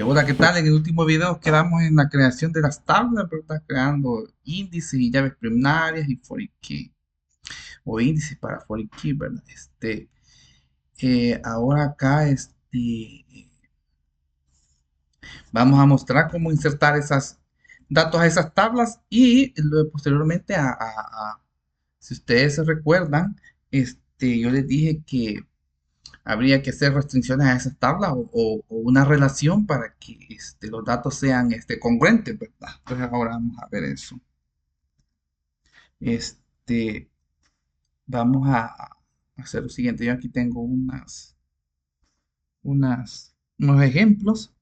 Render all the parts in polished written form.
Hola, ¿qué tal? En el último video quedamos en la creación de las tablas, ¿verdad? Creando índices y llaves primarias y foreign key, o índices para foreign key, ¿verdad? Ahora acá, vamos a mostrar cómo insertar esos datos a esas tablas y luego, posteriormente si ustedes se recuerdan, yo les dije que habría que hacer restricciones a esas tablas o una relación para que los datos sean congruentes, ¿verdad? Entonces ahora vamos a ver eso. Este, Vamos a hacer lo siguiente. Yo aquí tengo unos ejemplos.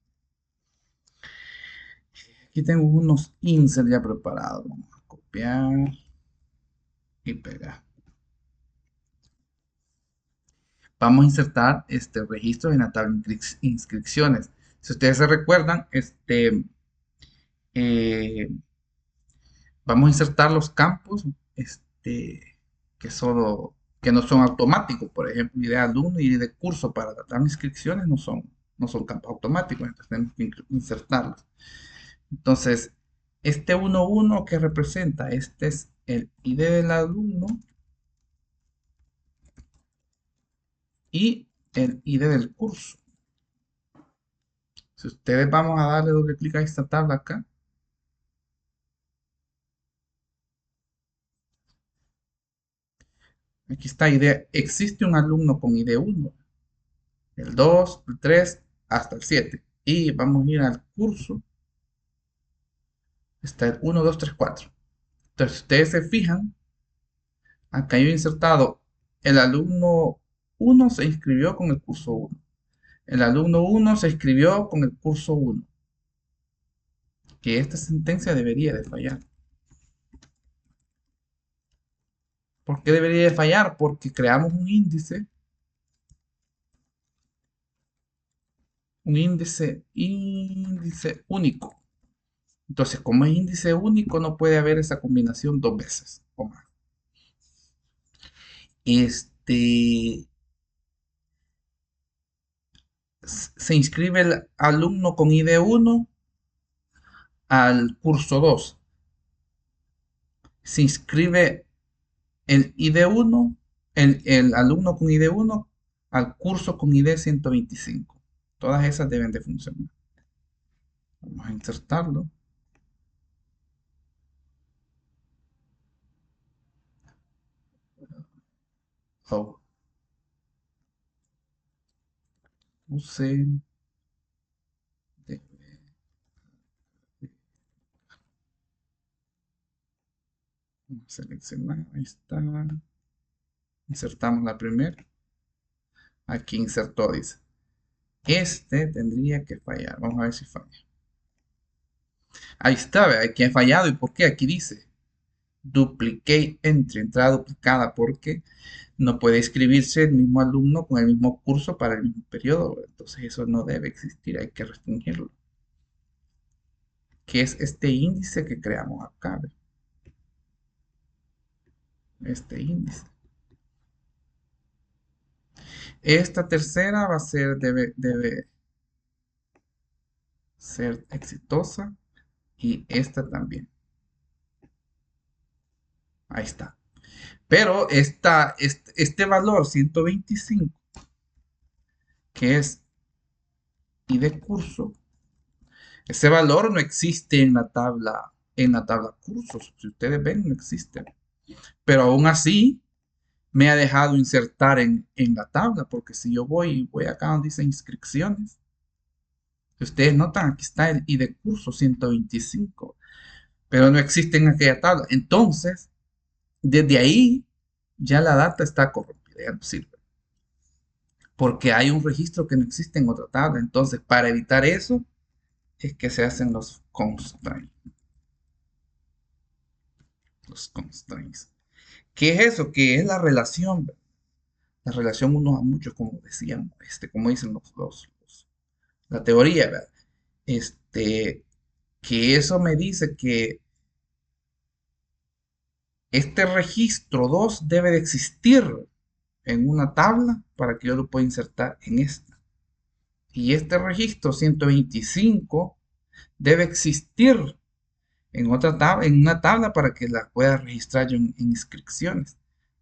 Aquí tengo unos insert ya preparados. Vamos a copiar y pegar. Vamos a insertar este registro en la tabla de inscripciones. Si ustedes se recuerdan, eh, vamos a insertar los campos que, solo, que no son automáticos. Por ejemplo, ID de alumno y ID de curso para tratar inscripciones no son campos automáticos, entonces tenemos que insertarlos. Entonces, este 1.1 que representa, este es el ID del alumno y el ID del curso. Si ustedes vamos a darle doble clic a esta tabla acá, aquí está ID, existe un alumno con ID 1, el 2, el 3, hasta el 7. Y vamos a ir al curso. Está el 1, 2, 3, 4. Entonces, si ustedes se fijan, acá yo he insertado el alumno 1 se inscribió con el curso 1. El alumno 1 se inscribió con el curso 1. Que esta sentencia debería de fallar. ¿Por qué debería de fallar? Porque creamos un índice único. Entonces, como es índice único, no puede haber esa combinación dos veces o más. Este, Se inscribe el alumno con ID 1 al curso 2. Se inscribe el ID 1, el alumno con ID 1 al curso con ID 125. Todas esas deben de funcionar. Vamos a insertarlo. Oh, use. Seleccionar. Ahí está. Insertamos la primera. Aquí insertó, dice. Tendría que fallar. Vamos a ver si falla. Ahí está, aquí ha fallado. ¿Y por qué? Aquí dice duplicate entry, entrada duplicada, porque no puede inscribirse el mismo alumno con el mismo curso para el mismo periodo. Entonces eso no debe existir, hay que restringirlo. Que es este índice que creamos acá. Este índice. Esta tercera debe ser exitosa y esta también. Ahí está. Pero este valor 125, que es y de curso, ese valor no existe en la tabla cursos. Si ustedes ven, no existe. Pero aún así, me ha dejado insertar en la tabla, porque si yo voy acá donde dice inscripciones, si ustedes notan, aquí está el ID curso 125, pero no existe en aquella tabla. Entonces, desde ahí, ya la data está corrompida, ya no sirve, porque hay un registro que no existe en otra tabla. Entonces, para evitar eso, es que se hacen los constraints. Los constraints. ¿Qué es eso? Que es la relación unos a muchos, como decían, como dicen la teoría, ¿verdad? Este, que eso me dice que este registro 2 debe de existir en una tabla para que yo lo pueda insertar en esta. Y este registro 125 debe existir en una tabla para que la pueda registrar yo en inscripciones.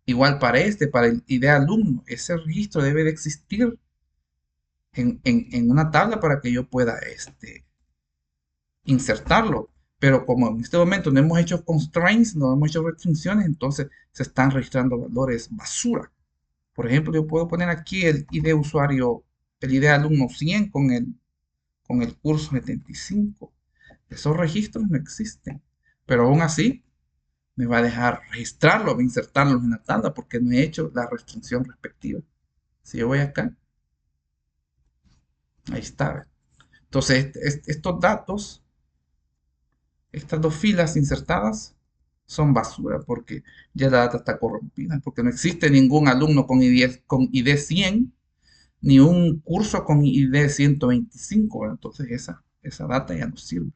Igual para el ID alumno, ese registro debe de existir en una tabla para que yo pueda insertarlo. Pero como en este momento no hemos hecho constraints, no hemos hecho restricciones, entonces se están registrando valores basura. Por ejemplo, yo puedo poner aquí el ID usuario, el ID alumno 100 con el curso 75. Esos registros no existen. Pero aún así, me va a dejar registrarlos, insertarlos en la tabla porque no he hecho la restricción respectiva. Si yo voy acá, ahí está. Entonces, estos datos, estas dos filas insertadas, son basura porque ya la data está corrompida, porque no existe ningún alumno con ID 100 ni un curso con ID 125. Entonces, esa data ya no sirve.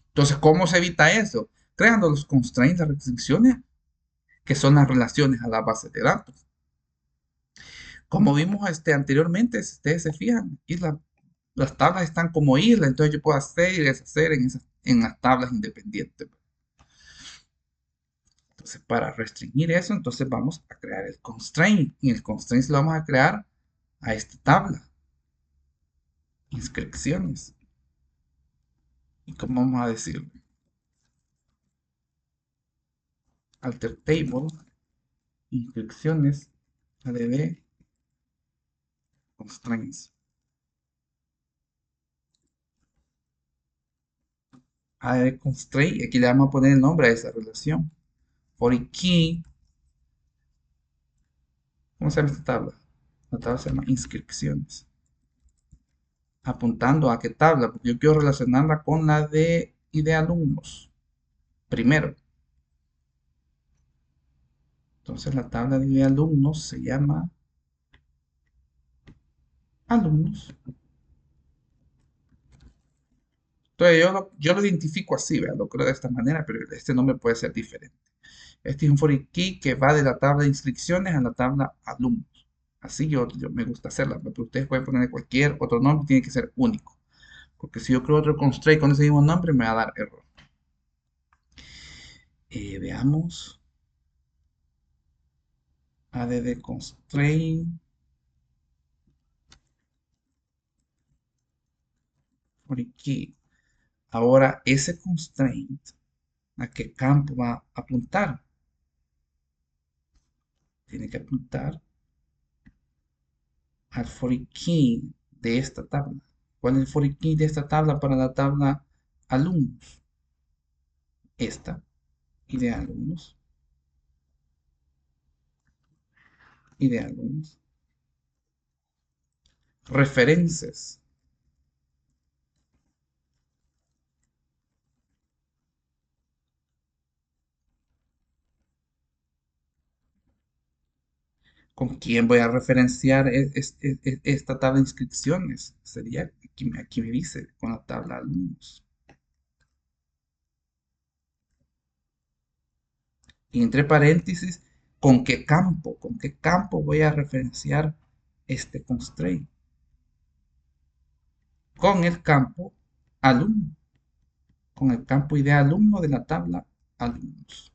Entonces, ¿cómo se evita eso? Creando los constraints, las restricciones, que son las relaciones a la base de datos. Como vimos anteriormente, si ustedes se fijan, las tablas están como isla, entonces yo puedo hacer y deshacer en las tablas independientes. Entonces, para restringir eso, entonces vamos a crear el constraint. Y el constraint lo vamos a crear a esta tabla. Inscripciones. ¿Y cómo vamos a decirlo? Alter table, inscripciones, add constraints. Add constraint, aquí le vamos a poner el nombre a esa relación. For key, ¿cómo se llama esta tabla? La tabla se llama inscripciones. Apuntando a qué tabla, porque yo quiero relacionarla con la de alumnos. Primero. Entonces la tabla de alumnos se llama alumnos. Entonces yo lo identifico así, ¿verdad? Lo creo de esta manera, pero este nombre puede ser diferente. Este es un foreign key que va de la tabla de inscripciones a la tabla alumnos. Así yo me gusta hacerla, pero ustedes pueden poner cualquier otro nombre, tiene que ser único. Porque si yo creo otro constraint con ese mismo nombre, me va a dar error. Veamos. Add constraint. Foreign key. Ahora, ese constraint, ¿a qué campo va a apuntar? Tiene que apuntar al foreign key de esta tabla. ¿Cuál es el foreign key de esta tabla para la tabla alumnos? Esta, y de alumnos, y de alumnos. Referencias. ¿Con quién voy a referenciar esta tabla de inscripciones? Sería, aquí me dice, con la tabla alumnos. Y entre paréntesis, ¿con qué campo voy a referenciar este constraint? Con el campo alumno, con el campo ID alumno de la tabla alumnos.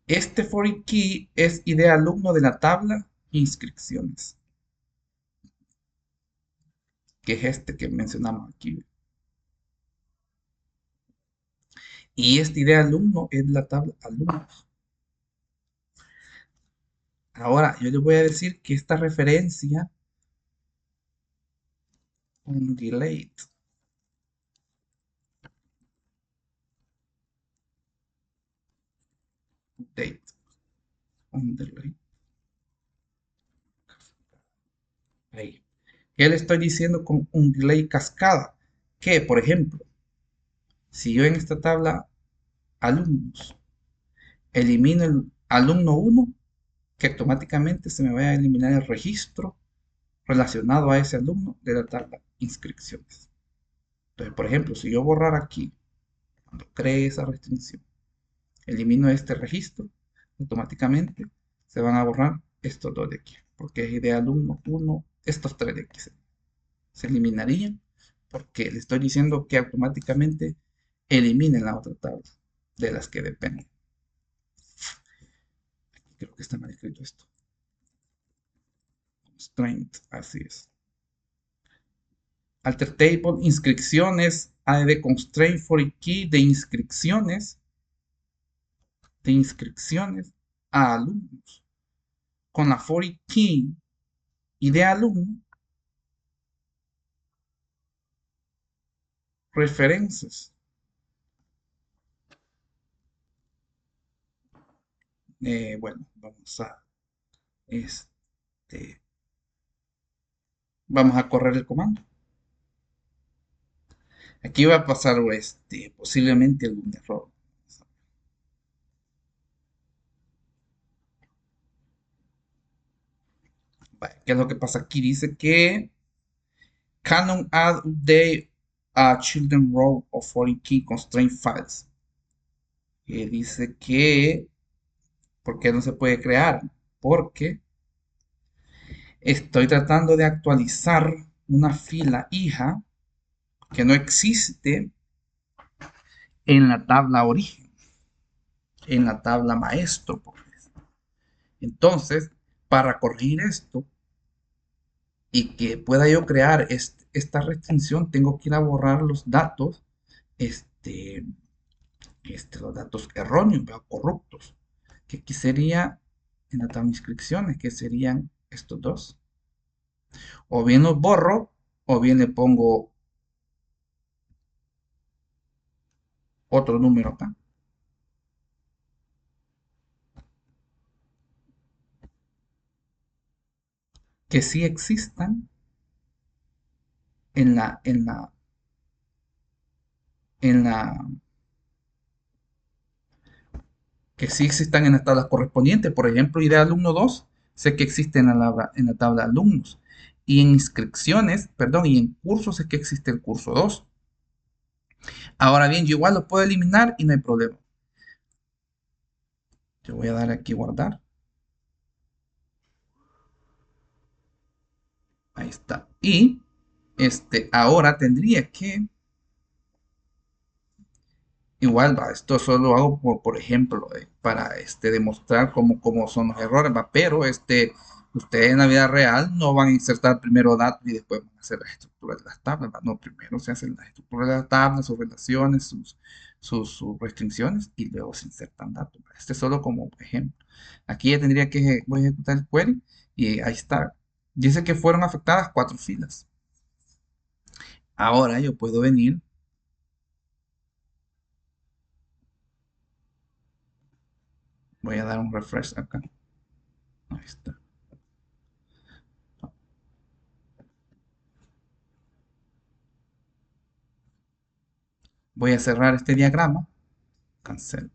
Este foreign key es ID alumno de la tabla inscripciones, que es este que mencionamos aquí. Y este ID alumno es la tabla alumnos. Ahora, yo les voy a decir que esta referencia, un delay, date, un delay. Ahí. ¿Qué le estoy diciendo con un delay cascada? Que, por ejemplo, si yo en esta tabla alumnos elimino el alumno 1, que automáticamente se me vaya a eliminar el registro relacionado a ese alumno de la tabla inscripciones. Entonces, por ejemplo, si yo borrar aquí, cuando cree esa restricción, elimino este registro, automáticamente se van a borrar estos dos de aquí. porque es ID alumno 1, estos tres de aquí se eliminarían, porque le estoy diciendo que automáticamente eliminen la otra tabla de las que dependen. Creo que está mal escrito esto. Constraint, así es. Alter table, inscripciones, add constraint for key de inscripciones a alumnos. Con la for key y de alumno, referencias. Bueno, este, vamos a correr el comando. Aquí va a pasar posiblemente algún error. Vale, ¿qué es lo que pasa aquí? Dice que canon add update a children row of foreign key constraint files. Dice que, ¿por qué no se puede crear? Porque estoy tratando de actualizar una fila hija que no existe en la tabla origen, en la tabla maestro. Entonces, para corregir esto y que pueda yo crear esta restricción, tengo que ir a borrar los datos, este, los datos erróneos, corruptos, que aquí sería en la tabla de inscripciones, que serían estos dos. O bien los borro, o bien le pongo otro número acá. Que sí existan en la, en la, en la, que sí existan en las tablas correspondientes. Por ejemplo, idea alumno 2 sé que existe en la tabla alumnos. Y en inscripciones, perdón, y en cursos sé que existe el curso 2. Ahora bien, yo igual lo puedo eliminar y no hay problema. Yo voy a dar aquí guardar. Ahí está. Y ahora tendría que, igual, esto solo hago por ejemplo, para demostrar cómo son los errores, pero ustedes en la vida real no van a insertar primero datos y después van a hacer las estructuras de las tablas, no, primero se hacen las estructuras de las tablas, sus relaciones, sus restricciones y luego se insertan datos. Este es solo como ejemplo. Aquí ya tendría que, voy a ejecutar el query y ahí está. Dice que fueron afectadas 4 filas. Ahora yo puedo venir, voy a dar un refresh acá. Ahí está. Voy a cerrar este diagrama. Cancel.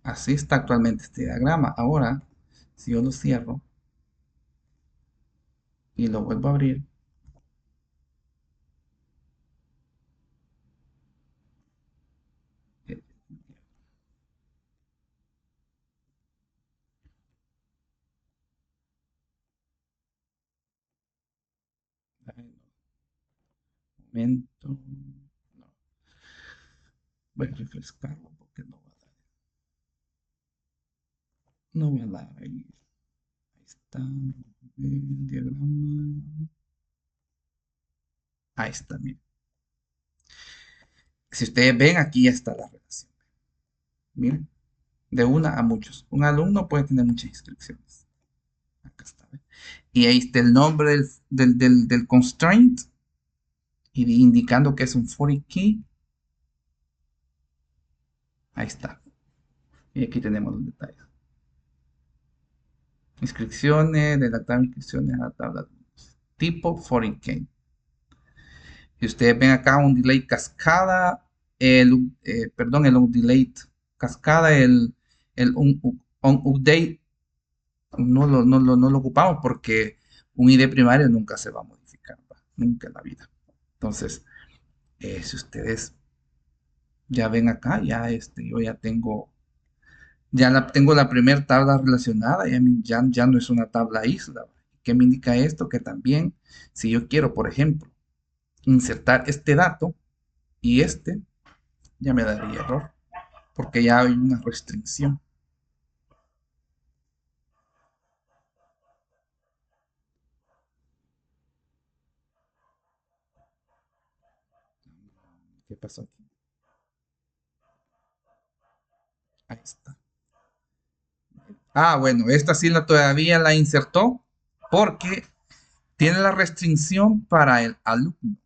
Así está actualmente este diagrama. Ahora, si yo lo cierro y lo vuelvo a abrir, eh, momento, no, voy a refrescarlo porque no va a dar. No va a dar ahí. Ahí está el diagrama. Ahí está, miren. Si ustedes ven, aquí ya está la relación. Miren, de una a muchos. Un alumno puede tener muchas inscripciones. Acá está. ¿Ve? Y ahí está el nombre del constraint y indicando que es un foreign key. Ahí está. Y aquí tenemos los detalles. Inscripciones, de la tabla de inscripciones a la tabla. Tipo foreign key. Si ustedes ven acá un delay cascada, un delay cascada, un update no lo ocupamos porque un ID primario nunca se va a modificar, nunca en la vida. Entonces, si ustedes ya ven acá, yo ya tengo la primera tabla relacionada, ya no es una tabla isla. ¿Qué me indica esto? Que también, si yo quiero, por ejemplo, insertar este dato y este, ya me daría error, porque ya hay una restricción. ¿Qué pasó aquí? Ahí está. Ah, bueno, esta sí todavía la insertó porque tiene la restricción para el alumno.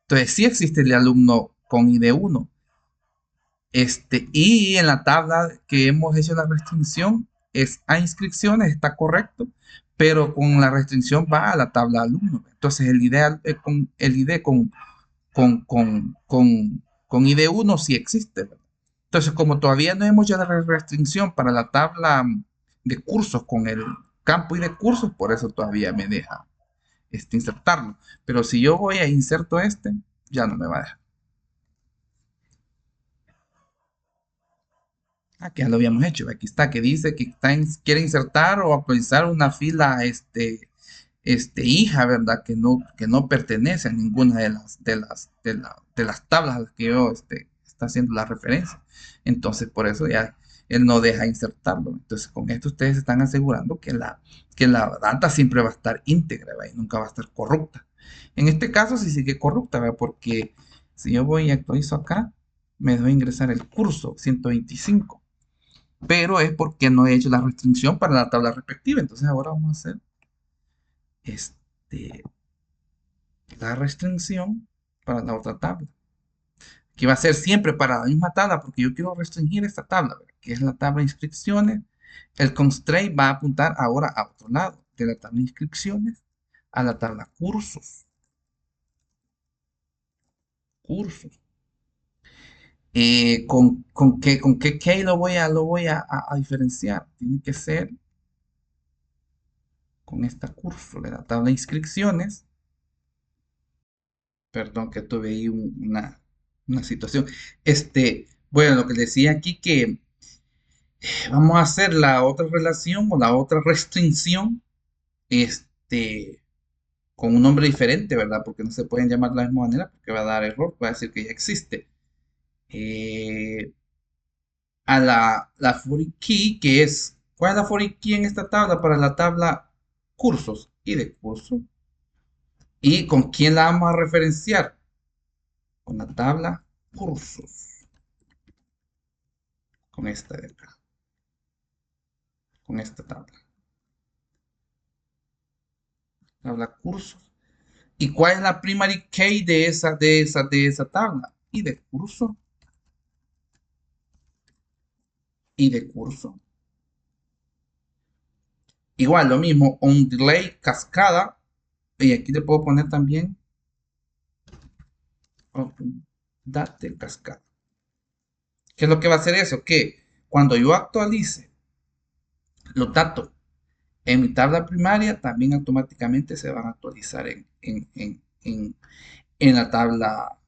Entonces sí existe el alumno con ID1. Y en la tabla que hemos hecho la restricción es a inscripciones, está correcto, pero con la restricción va a la tabla alumno. Entonces el ID con ID1 sí existe, ¿verdad? Entonces, como todavía no hemos hecho la restricción para la tabla de cursos con el campo y de cursos, por eso todavía me deja insertarlo. Pero si yo voy a inserto ya no me va a dejar. Ah, que ya lo habíamos hecho. Aquí está, que dice que quiere insertar o actualizar una fila hija, ¿verdad? Que no pertenece a ninguna de las tablas a las que yo está haciendo la referencia. Entonces, por eso ya él no deja insertarlo. Entonces, con esto ustedes están asegurando que la data siempre va a estar íntegra, ¿verdad? Y nunca va a estar corrupta. En este caso sí sigue corrupta, ¿verdad? Porque si yo voy y actualizo acá, me doy a ingresar el curso 125, pero es porque no he hecho la restricción para la tabla respectiva. Entonces ahora vamos a hacer este, la restricción para la otra tabla, que va a ser siempre para la misma tabla, porque yo quiero restringir esta tabla, ¿verdad? Que es la tabla de inscripciones. El constraint va a apuntar ahora a otro lado, de la tabla de inscripciones a la tabla cursos. Cursos. ¿Con qué key lo voy a diferenciar? Tiene que ser con esta curso de la tabla de inscripciones. Perdón que tuve ahí una situación. Bueno, lo que decía aquí que vamos a hacer la otra relación o la otra restricción, este, con un nombre diferente, ¿verdad? Porque no se pueden llamar de la misma manera porque va a dar error, va a decir que ya existe. Eh, a la foreign key, que es, ¿cuál es la foreign key en esta tabla? Para la tabla cursos y de curso. ¿Y con quién la vamos a referenciar? Con la tabla cursos, con esta de acá, con esta tabla cursos. ¿Y cuál es la primary key de esa tabla? Y de curso, y de curso. Igual, lo mismo, on delay cascada. Y aquí le puedo poner también open date cascada. ¿Qué es lo que va a hacer eso? Que cuando yo actualice los datos en mi tabla primaria, también automáticamente se van a actualizar en la tabla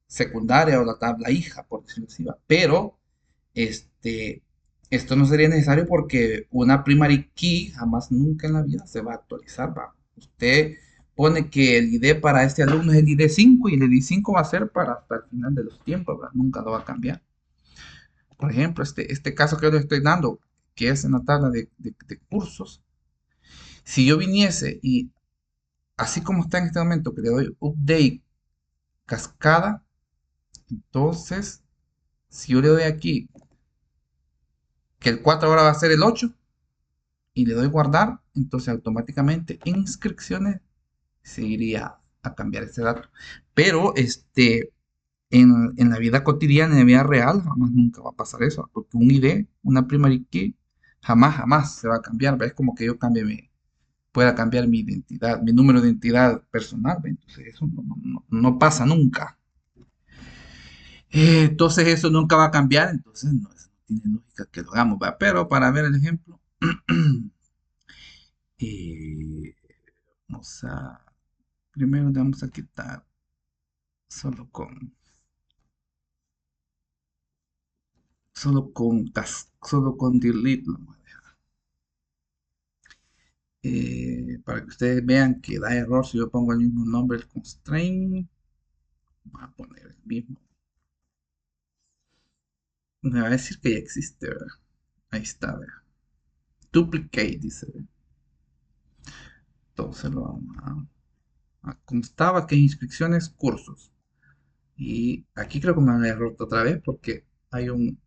secundaria o la tabla hija, por decirlo así. Pero este, esto no sería necesario porque una primary key jamás nunca en la vida se va a actualizar. ¿Va? Usted pone que el ID para este alumno es el ID 5 y el ID 5 va a ser para hasta el final de los tiempos, ¿verdad? Nunca lo va a cambiar. Por ejemplo, este caso que yo le estoy dando, que es en la tabla de cursos, si yo viniese y así como está en este momento, que le doy update cascada, entonces si yo le doy aquí que el 4 ahora va a ser el 8 y le doy guardar, entonces automáticamente en inscripciones se iría a cambiar este dato. Pero en la vida cotidiana, en la vida real, jamás nunca va a pasar eso, porque un ID, una primary key, jamás se va a cambiar. ¿Ves? Como que yo pueda cambiar mi identidad, mi número de identidad personal. ¿Ve? Entonces eso no pasa nunca. Entonces eso nunca va a cambiar, entonces no, eso no tiene lógica que lo hagamos, ¿va? Pero para ver el ejemplo, eh, primero le vamos a quitar solo con, solo con delete. Lo vamos a dejar. para que ustedes vean que da error si yo pongo el mismo nombre, el constraint. Voy a poner el mismo. Me va a decir que ya existe, ¿verdad? Ahí está, ¿verdad? Duplicate, dice. ¿Verdad? Entonces lo vamos a constaba que inscripciones, cursos. Y aquí creo que me han error otra vez porque hay un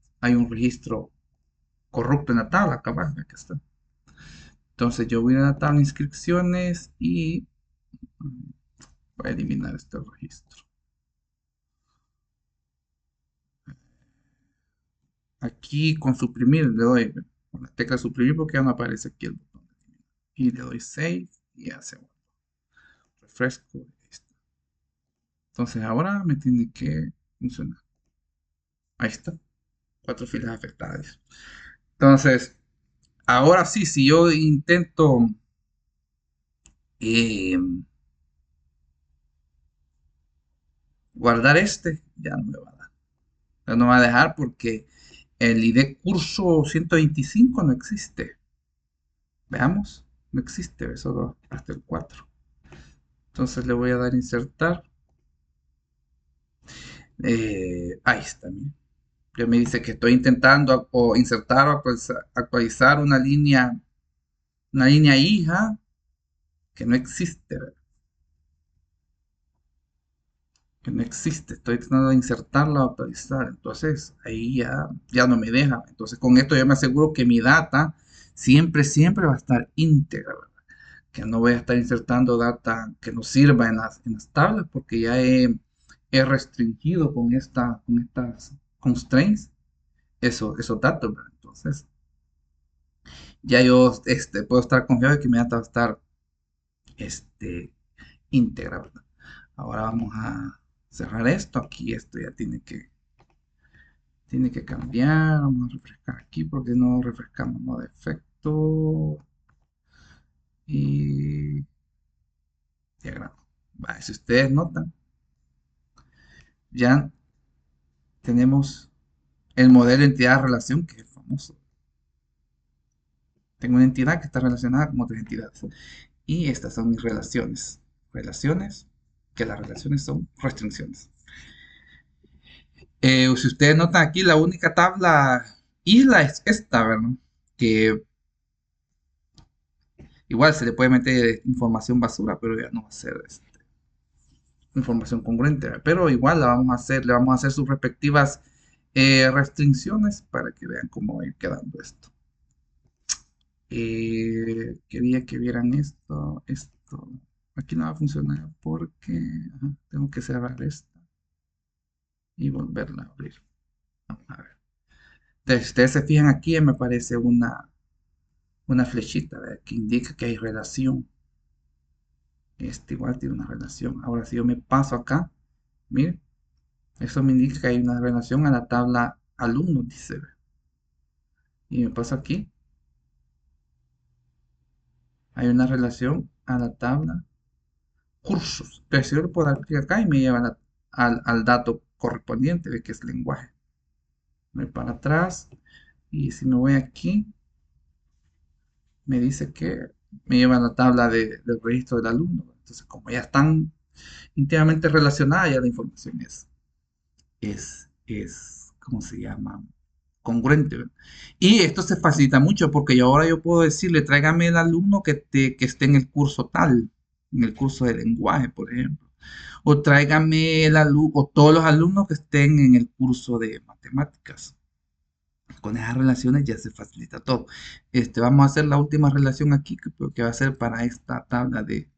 registro corrupto en la tabla, cabal, aquí está. Entonces yo voy a la tabla de inscripciones y voy a eliminar este registro. Aquí con suprimir le doy con la tecla suprimir porque ya no aparece aquí el botón. Y le doy save y ya se vuelve. Refresco. Listo. Entonces ahora me tiene que funcionar. Ahí está. 4 filas afectadas. Entonces, ahora sí, si yo intento eh, guardar este, ya no me va a dar. Ya no me va a dejar porque el ID curso 125 no existe. Veamos, no existe, solo hasta el 4. Entonces le voy a dar insertar. Ahí está. Mira. Ya me dice que estoy intentando o insertar o actualizar una línea hija que no existe, ¿verdad? Que no existe. Estoy tratando de insertarla o actualizar. Entonces ahí ya no me deja. Entonces con esto yo me aseguro que mi data siempre, siempre va a estar íntegra, ¿verdad? Que no voy a estar insertando data que no sirva en las tablas porque ya he restringido con estas constraints esos datos, ¿verdad? Entonces ya yo puedo estar confiado de que mi data va a estar este, íntegra, ¿verdad? Ahora vamos a cerrar esto. Aquí esto ya tiene que cambiar. Vamos a refrescar aquí porque no refrescamos no defecto. Y diagrama. Vale, si ustedes notan, ya tenemos el modelo de entidad-relación, que es famoso. Tengo una entidad que está relacionada con otras entidades. Y estas son mis relaciones. Relaciones, que las relaciones son restricciones. Si ustedes notan aquí, la única tabla isla es esta, ¿verdad? Que igual se le puede meter información basura, pero ya no va a ser información congruente, ¿verdad? Pero igual le vamos a hacer sus respectivas restricciones para que vean cómo va a ir quedando esto. Quería que vieran esto. Aquí no va a funcionar porque tengo que cerrar esta y volverla a abrir. Vamos a ver. Entonces, ustedes se fijan aquí, me aparece una flechita, ¿verdad? Que indica que hay relación. Este igual tiene una relación. Ahora, si yo me paso acá, miren, eso me indica que hay una relación a la tabla alumnos, dice. ¿Verdad? Y me paso aquí, hay una relación a la tabla cursos. Entonces, si yo le puedo dar clic acá y me lleva al dato correspondiente de que es lenguaje. Me voy para atrás y si me voy aquí, me dice que me lleva a la tabla del registro del alumno. Entonces, como ya están íntimamente relacionadas, ya la información ¿cómo se llama? Congruente. ¿Verdad? Y esto se facilita mucho porque ahora yo puedo decirle, tráigame el alumno que esté en el curso tal, en el curso de lenguaje, por ejemplo. O tráigame o todos los alumnos que estén en el curso de matemáticas. Con esas relaciones ya se facilita todo. Vamos a hacer la última relación aquí que va a ser para esta tabla de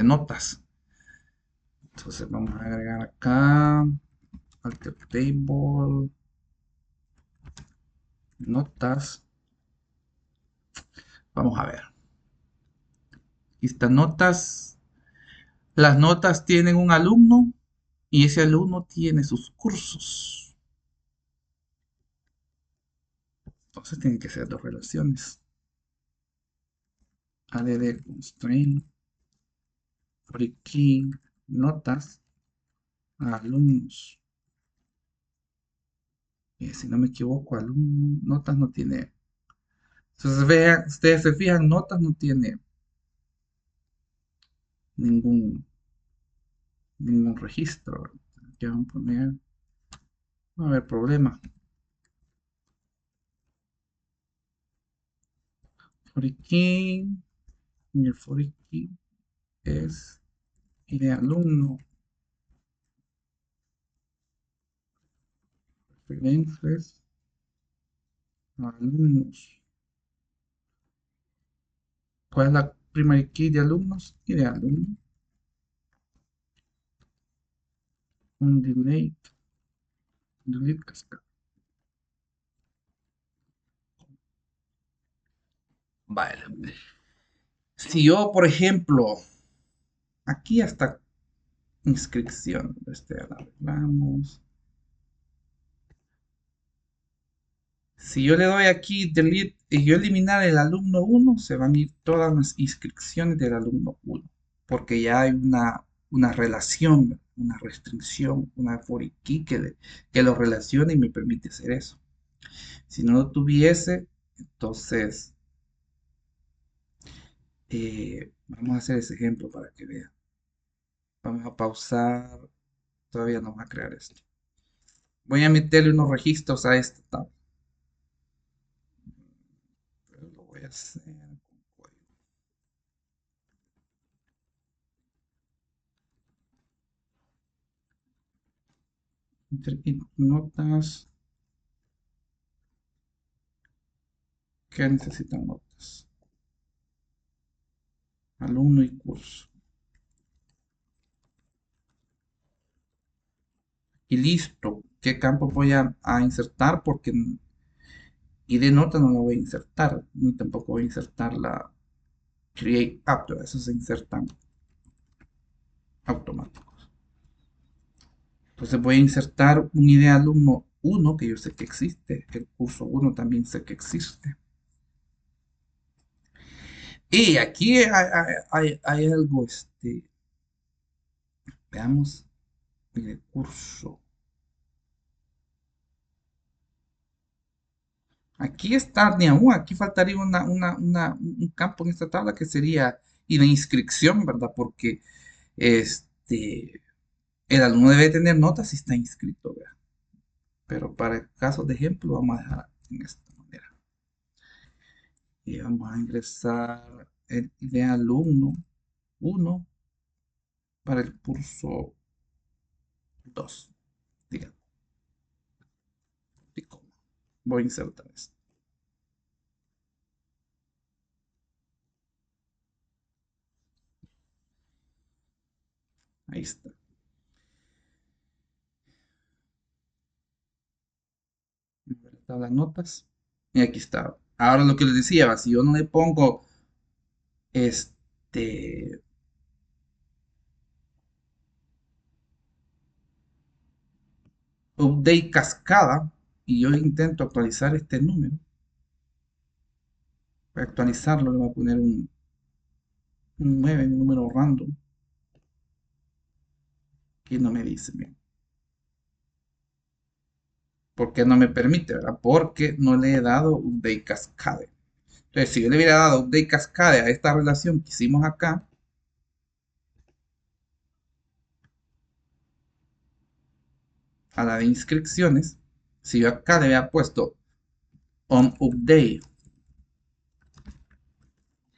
notas. Entonces vamos a agregar acá alter table, notas. Vamos a ver. Estas notas, las notas tienen un alumno y ese alumno tiene sus cursos. Entonces tienen que ser dos relaciones. Add constraint, for key, notas, alumnos. Si no me equivoco, alumno, notas no tiene. Entonces vean, ustedes se fijan, notas no tiene ningún, ningún registro. Ya vamos a poner, no va a haber problema. Foreign key, y el foreign key es y de alumno, referencias, alumnos. ¿Cuál es la primary key de alumnos? Y de alumno, un delete cascada. Vale. Si yo, por ejemplo, aquí hasta inscripción, este ya la arreglamos. Si yo le doy aquí delete y yo eliminar el alumno 1, se van a ir todas las inscripciones del alumno 1, porque ya hay una relación, una restricción, una for key que lo relaciona y me permite hacer eso. Si no lo tuviese, entonces vamos a hacer ese ejemplo para que vean. Vamos a pausar, todavía no va a crear esto. Voy a meterle unos registros a esta tabla. Pero lo voy a hacer con código. Notas. ¿Qué necesitan notas? Alumno y curso. Y listo. ¿Qué campo voy a insertar? Porque y de nota no la voy a insertar, ni tampoco voy a insertar la create after. Eso se insertan automáticos. Entonces voy a insertar un ID alumno 1 que yo sé que existe. El curso 1 también sé que existe. Y aquí hay algo, veamos, el curso. Aquí está, ni aún, aquí faltaría un campo en esta tabla que sería y la inscripción, ¿verdad? Porque el alumno debe tener notas si está inscrito, ¿verdad? Pero para casos de ejemplo vamos a dejar en esta manera. Y vamos a ingresar el de alumno 1 para el curso 2, digamos. Voy a insertar esto. Ahí está. Tabla de notas. Y aquí está. Ahora lo que les decía, si yo no le pongo este update cascada y yo intento actualizar este número, para actualizarlo le voy a poner un 9, un número random, que no me dice bien. ¿Por qué no me permite? ¿Verdad? Porque no le he dado update cascade. Entonces, si yo le hubiera dado update cascade a esta relación que hicimos acá, a la de inscripciones, si yo acá le había puesto on update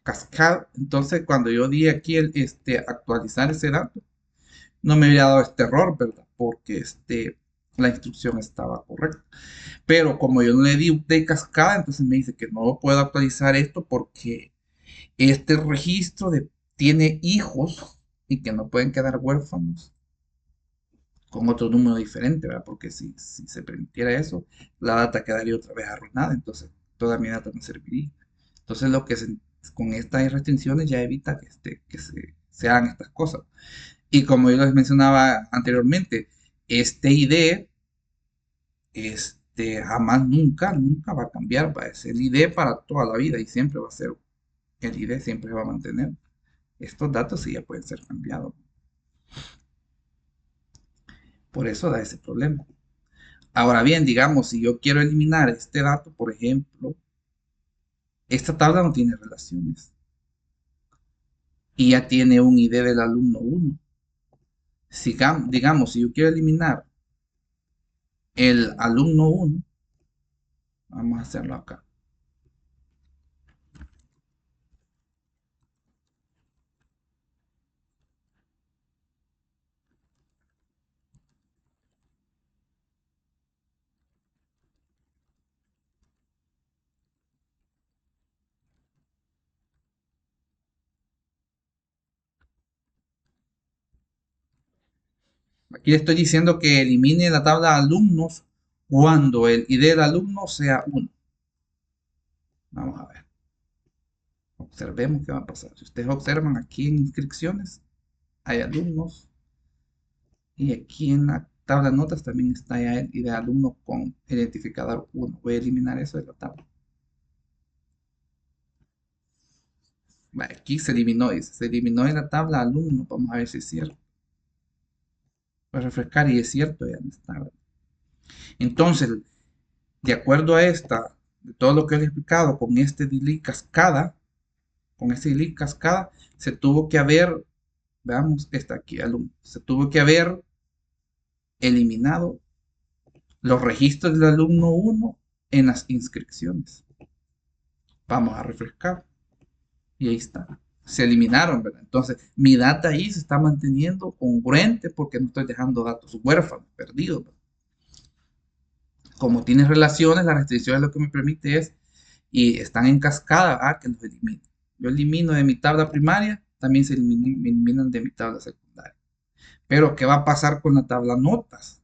cascade, entonces cuando yo di aquí actualizar ese dato, no me había dado este error, ¿verdad? Porque la instrucción estaba correcta. Pero como yo no le di update cascada, entonces me dice que no puedo actualizar esto porque este registro tiene hijos y que no pueden quedar huérfanos con otro número diferente, ¿verdad? Porque si se permitiera eso, la data quedaría otra vez arruinada, entonces toda mi data no serviría. Entonces con estas restricciones ya evita que se hagan estas cosas. Y como yo les mencionaba anteriormente, este ID, jamás, nunca, nunca va a cambiar, va a ser el ID para toda la vida y siempre va a ser, el ID siempre va a mantener. Estos datos sí ya pueden ser cambiados. Por eso da ese problema. Ahora bien, digamos, si yo quiero eliminar este dato, por ejemplo, esta tabla no tiene relaciones. y ya tiene un ID del alumno 1. Digamos, si yo quiero eliminar el alumno 1, vamos a hacerlo acá. Aquí le estoy diciendo que elimine la tabla de alumnos cuando el ID del alumno sea 1. Vamos a ver. Observemos qué va a pasar. Si ustedes observan aquí en inscripciones, hay alumnos. Y aquí en la tabla de notas también está ya el ID de alumno con identificador 1. Voy a eliminar eso de la tabla. Vale, aquí se eliminó, dice. Se eliminó de la tabla alumno. Vamos a ver si es cierto. Voy a refrescar y es cierto, ya no está. Entonces, de acuerdo a de todo lo que he explicado, con este delete cascada, se tuvo que haber, veamos, está aquí, alumno, se tuvo que haber eliminado los registros del alumno 1 en las inscripciones. Vamos a refrescar y ahí está. Se eliminaron, ¿verdad? Entonces, mi data ahí se está manteniendo congruente porque no estoy dejando datos huérfanos, perdidos, ¿verdad? Como tiene relaciones, la restricción lo que me permite es, y están en cascada, que los elimine. Yo elimino de mi tabla primaria, también se eliminan de mi tabla secundaria. Pero, ¿qué va a pasar con la tabla notas?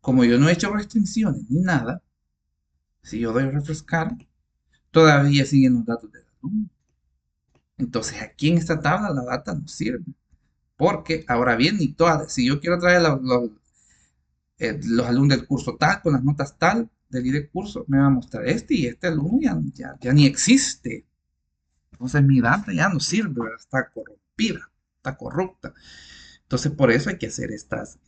Como yo no he hecho restricciones ni nada, si yo doy a refrescar, todavía siguen los datos del alumno. Entonces, aquí en esta tabla la data no sirve. Porque, ahora bien, ni todas, si yo quiero traer los alumnos del curso tal, con las notas tal, del ID curso, me va a mostrar este y este alumno ya ni existe. Entonces mi data ya no sirve, ¿verdad? Está corrompida, está corrupta. Entonces por eso hay que hacer esas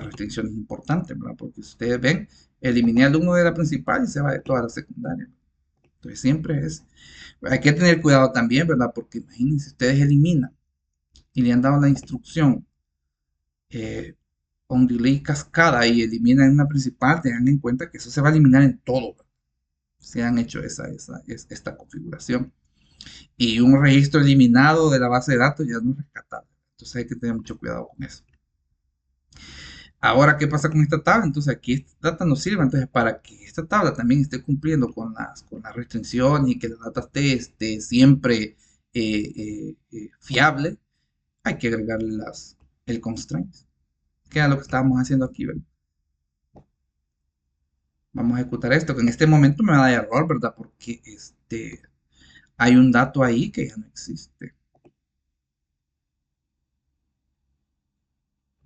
restricciones importantes, ¿verdad? Porque ustedes ven, eliminé al alumno de la principal y se va de toda la secundaria. Entonces siempre hay que tener cuidado también, ¿verdad? Porque imagínense, ustedes eliminan y le han dado la instrucción eh, on delay cascada y eliminan una principal, tengan en cuenta que eso se va a eliminar en todo, ¿verdad? Si han hecho esta configuración. Y un registro eliminado de la base de datos ya no es rescatable. Entonces hay que tener mucho cuidado con eso. Ahora, ¿qué pasa con esta tabla? Entonces aquí esta data nos sirve. Entonces, para que esta tabla también esté cumpliendo con las restricciones y que la data esté siempre fiable, hay que agregarle el constraint, que es lo que estábamos haciendo aquí, ¿verdad? Vamos a ejecutar esto, que en este momento me va a dar error, ¿verdad? Porque hay un dato ahí que ya no existe.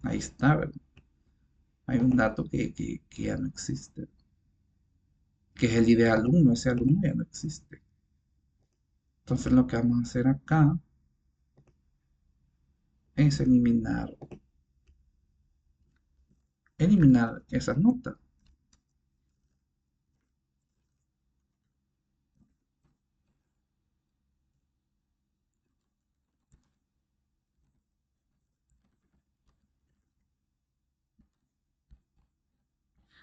Ahí está, ¿verdad? Hay un dato que ya no existe, que es el ID alumno. Ese alumno ya no existe. Entonces lo que vamos a hacer acá es eliminar esas notas.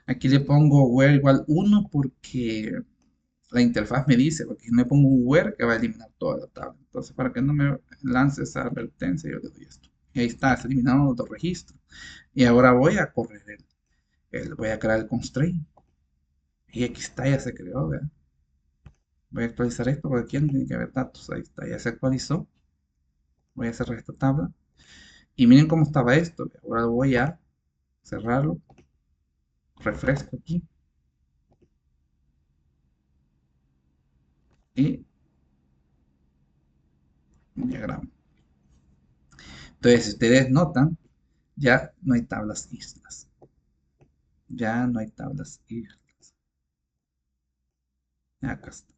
Aquí le pongo where igual 1 porque la interfaz me dice, porque si no le pongo un where que va a eliminar toda la tabla. Entonces, para que no me lance esa advertencia, yo le doy esto. Y ahí está, está eliminado otro registro. Y ahora voy a correr voy a crear el constraint. Y aquí está, ya se creó, ¿verdad? Voy a actualizar esto porque aquí no tiene que haber datos. Ahí está, ya se actualizó. Voy a cerrar esta tabla. Y miren cómo estaba esto. Ahora voy a cerrarlo. Refresco aquí. Y un diagrama. Entonces, si ustedes notan, ya no hay tablas islas. Ya no hay tablas islas. Acá está.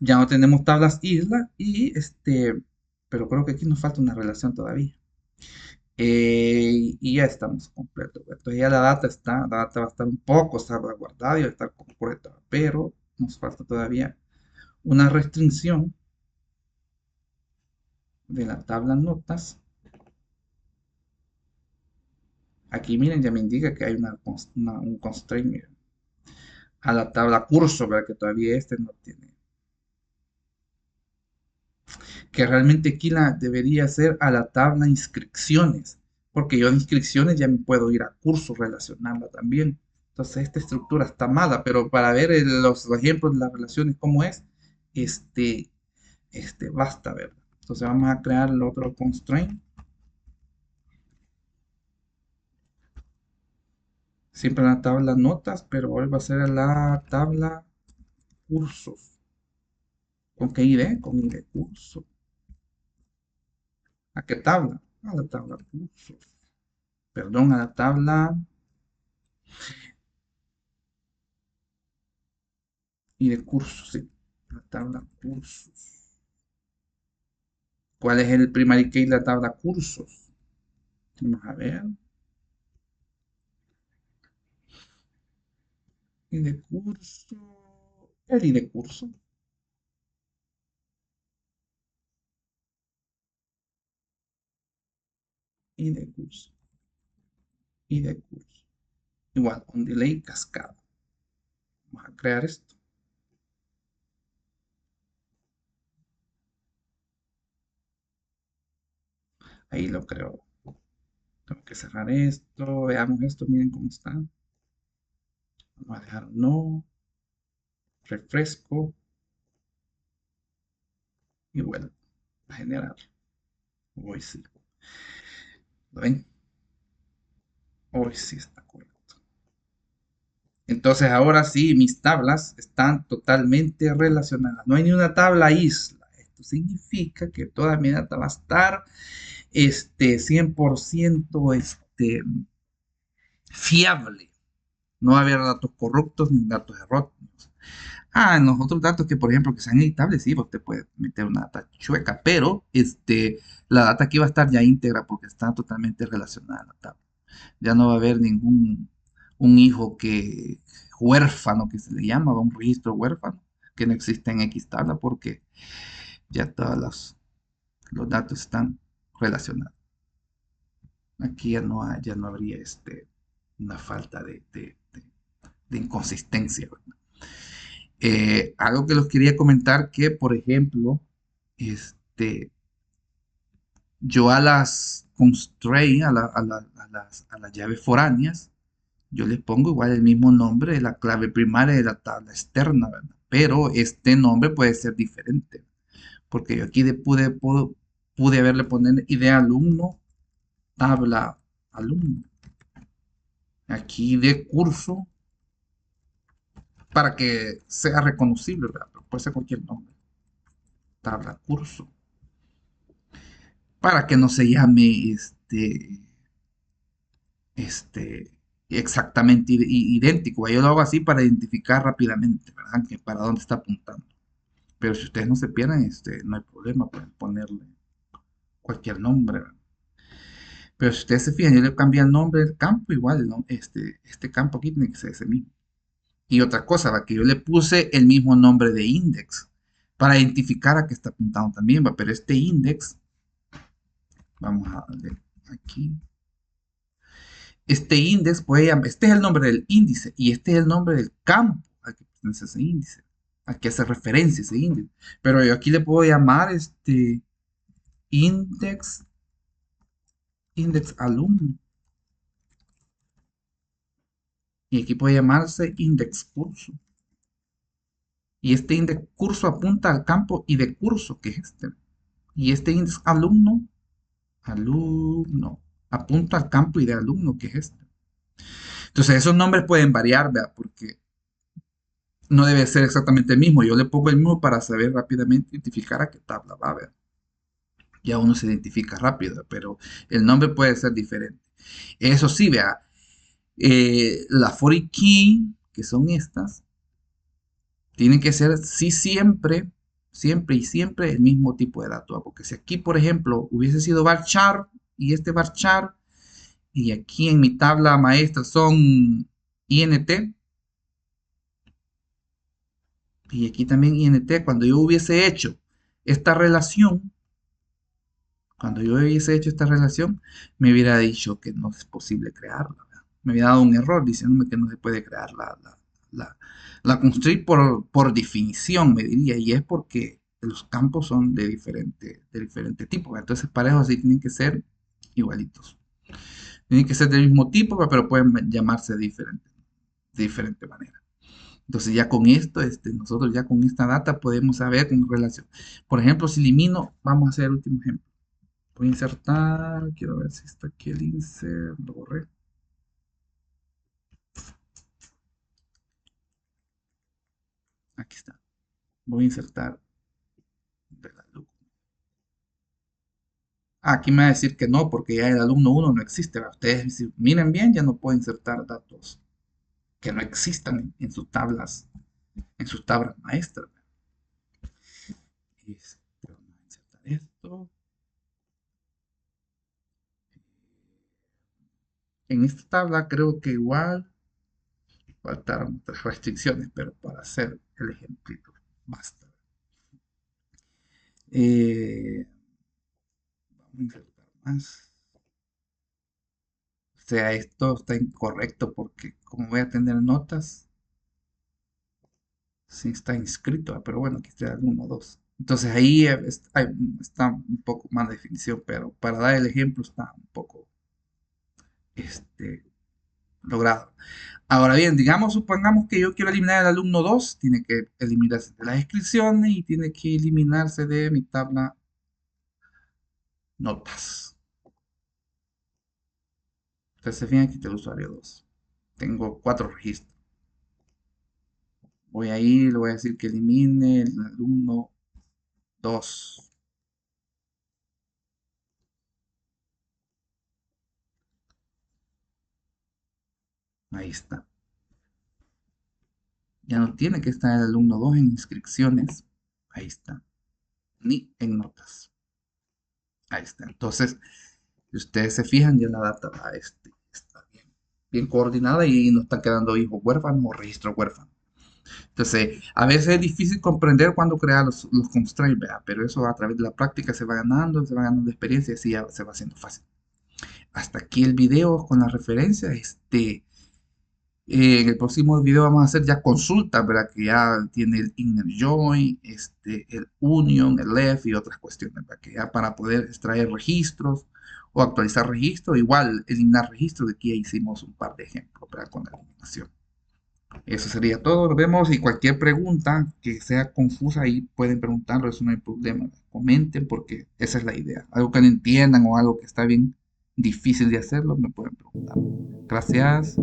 Ya no tenemos tablas islas pero creo que aquí nos falta una relación todavía. Y ya estamos completos. Entonces ya la data va a estar un poco salvaguardada y va a estar completa, pero nos falta todavía una restricción de la tabla notas. Aquí miren, ya me indica que hay un constraint, miren, a la tabla curso, ¿verdad? Que todavía este no tiene. Que realmente aquí la debería ser a la tabla inscripciones, porque yo de inscripciones ya me puedo ir a curso, relacionarla también. Entonces esta estructura está mala, pero para ver los ejemplos de las relaciones cómo es, este, basta ver. Entonces vamos a crear el otro constraint. Siempre en la tabla notas, pero hoy va a ser la tabla cursos. ¿Con qué ID? Con ID curso. ¿A qué tabla? A la tabla cursos. Perdón, a la tabla ID cursos, sí. La tabla cursos. ¿Cuál es el primary key de la tabla cursos? Vamos a ver. ID curso. El ID curso. ID curso. ID curso. Igual, con delay cascada. Vamos a crear esto. Ahí lo creo. Tengo que cerrar esto. Veamos esto. Miren cómo está. Vamos a dejar no. Refresco. Y vuelvo a generar. Hoy sí. ¿Lo ven? Hoy sí está correcto. Entonces ahora sí, mis tablas están totalmente relacionadas. No hay ni una tabla isla. Esto significa que toda mi data va a estar 100% fiable. No va a haber datos corruptos ni datos erróneos. En los otros datos que, por ejemplo, que sean editables, sí, usted puede meter una data chueca, pero la data aquí va a estar ya íntegra porque está totalmente relacionada a la tabla. Ya no va a haber ningún un hijo que huérfano que se le llama, un registro huérfano, que no existe en X tabla porque ya todos los datos están relacionados. Aquí ya no habría una falta de inconsistencia, ¿verdad? Algo que los quería comentar que, por ejemplo, este, yo a las constraint, a las llaves foráneas, yo les pongo igual el mismo nombre de la clave primaria de la tabla externa, ¿verdad? Pero este nombre puede ser diferente, porque yo aquí pude haberle poner idea alumno, tabla alumno. Aquí de curso, para que sea reconocible, ¿verdad? Pero puede ser cualquier nombre. Tabla curso. Para que no se llame este, exactamente idéntico. Yo lo hago así para identificar rápidamente, ¿verdad? Que para dónde está apuntando. Pero si ustedes no se pierden, no hay problema, pueden ponerle cualquier nombre, ¿verdad? Pero si ustedes se fijan, yo le cambié el nombre del campo, igual, ¿no? Este campo aquí tiene que ser ese mismo. Y otra cosa, ¿va? Que yo le puse el mismo nombre de index para identificar a qué está apuntando también, ¿va? Pero este index, vamos a darle aquí. Este index puede llamar, este es el nombre del índice y este es el nombre del campo al que pertenece ese índice, al que hace referencia ese índice. Pero yo aquí le puedo llamar index, index alumno. Y aquí puede llamarse index curso. Y este index curso apunta al campo y de curso, que es este. Y este index alumno, alumno, apunta al campo y de alumno, que es este. Entonces esos nombres pueden variar, ¿verdad? Porque no debe ser exactamente el mismo. Yo le pongo el mismo para saber rápidamente identificar a qué tabla va a ver. Ya uno se identifica rápido, pero el nombre puede ser diferente. Eso sí, vea, la 40 key, que son estas, tienen que ser, sí, siempre, siempre y siempre el mismo tipo de dato. Porque si aquí, por ejemplo, hubiese sido varchar y este varchar, y aquí en mi tabla maestra son int, y aquí también int, cuando yo hubiese hecho esta relación, Cuando yo hubiese hecho esta relación, me hubiera dicho que no es posible crearla, ¿verdad? Me hubiera dado un error diciéndome que no se puede crear la, la constraint por definición, me diría, y es porque los campos son de diferente tipo, ¿verdad? Entonces, para eso sí tienen que ser igualitos. Tienen que ser del mismo tipo, pero pueden llamarse de diferente manera. Entonces ya con esto, nosotros ya con esta data podemos saber en relación. Por ejemplo, si elimino, vamos a hacer el último ejemplo. Voy a insertar, quiero ver si está aquí el insert, lo borré. Aquí está. Voy a insertar del alumno. Aquí me va a decir que no, porque ya el alumno 1 no existe. Ustedes si miren bien, ya no puedo insertar datos que no existan en sus tablas maestras. Vamos a insertar esto. En esta tabla creo que igual faltaron otras restricciones, pero para hacer el ejemplito basta. Vamos a insertar más. O sea, esto está incorrecto porque como voy a tener notas, sí está inscrito, pero bueno, aquí está el 1, 2. Entonces ahí está un poco más de definición, pero para dar el ejemplo está un poco este, logrado. Ahora bien, digamos, supongamos que yo quiero eliminar al alumno 2, tiene que eliminarse de las inscripciones y tiene que eliminarse de mi tabla notas. Entonces se fijan aquí está el usuario 2. Tengo 4 registros. Voy a ir, le voy a decir que elimine el alumno 2. Ahí está. Ya no tiene que estar el alumno 2 en inscripciones. Ahí está. Ni en notas. Ahí está. Entonces, si ustedes se fijan, ya la data está bien coordinada y no están quedando hijos huérfanos o registros huérfanos. Entonces, a veces es difícil comprender cuándo crear los constraints, ¿verdad? Pero eso a través de la práctica se va ganando experiencia y así ya se va haciendo fácil. Hasta aquí el video con la referencia. En el próximo video vamos a hacer ya consultas, ¿verdad? Que ya tiene el inner join, el union, el left y otras cuestiones, ¿verdad? Que ya para poder extraer registros o actualizar registros, igual eliminar registros, de aquí ya hicimos un par de ejemplos, ¿verdad? Con la eliminación. Eso sería todo, nos vemos y cualquier pregunta que sea confusa ahí pueden preguntarlo, eso no hay problema. Comenten porque esa es la idea. Algo que no entiendan o algo que está bien difícil de hacerlo, me pueden preguntar. Gracias.